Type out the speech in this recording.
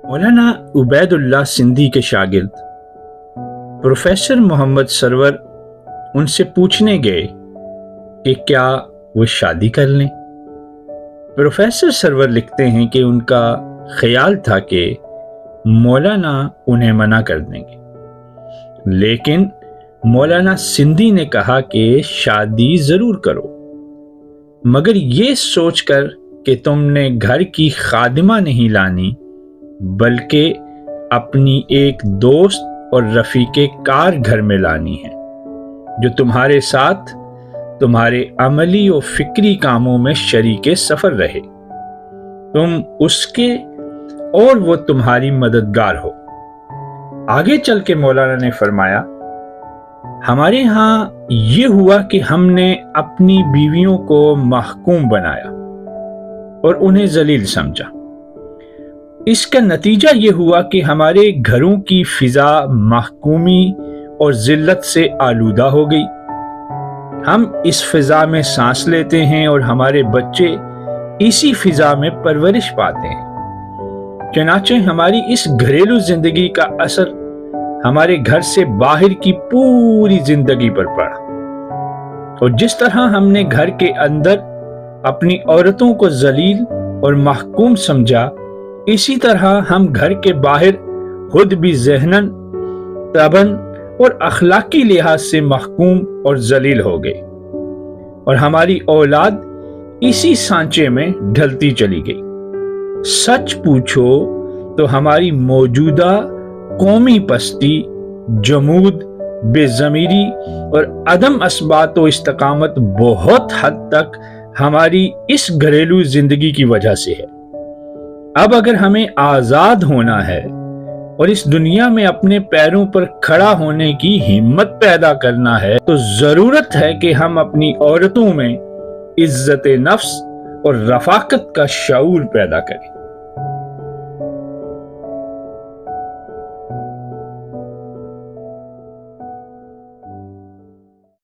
मौलाना उबैदुल्लाह सिंधी के शागिर्द professor Mohammad server उनसे पूछने गए कि क्या वो शादी कर लें। प्रोफेसर सरवर लिखते हैं कि उनका ख्याल था कि मौलाना उन्हें मना कर देंगे, लेकिन मौलाना सिंधी ने कहा कि शादी ज़रूर करो, मगर ये सोचकर कि तुमने घर की खादिमा नहीं लानी बल्कि अपनी एक दोस्त और रफ़ीके कार घर में लानी है जो तुम्हारे साथ तुम्हारे अमली और फिक्री कामों में शरीके सफ़र रहे, तुम उसके और वो तुम्हारी मददगार हो। आगे चल के मौलाना ने फरमाया, हमारे यहाँ ये हुआ कि हमने अपनी बीवियों को महकूम बनाया और उन्हें जलील समझा। इसका नतीजा ये हुआ कि हमारे घरों की फिजा महकूमी और जिल्लत से आलूदा हो गई। हम इस फिजा में सांस लेते हैं और हमारे बच्चे इसी फिजा में परवरिश पाते हैं। चनाचे हमारी इस घरेलू जिंदगी का असर हमारे घर से बाहर की पूरी जिंदगी पर पड़ा, और जिस तरह हमने घर के अंदर अपनी औरतों को जलील और महकूम समझा, इसी तरह हम घर के बाहर खुद भी ज़हनन, तबन और अखलाकी लिहाज से महकूम और जलील हो गए, और हमारी औलाद इसी सांचे में ढलती चली गई। सच पूछो तो हमारी मौजूदा कौमी पस्ती, जमूद, बेज़मीरी और अदम असबात व इस्तकामत बहुत हद तक हमारी इस घरेलू जिंदगी की वजह से है। अब अगर हमें आज़ाद होना है और इस दुनिया में अपने पैरों पर खड़ा होने की हिम्मत पैदा करना है, तो ज़रूरत है कि हम अपनी औरतों में इज्जत नफ्स और रफ़ाकत का शऊर पैदा करें।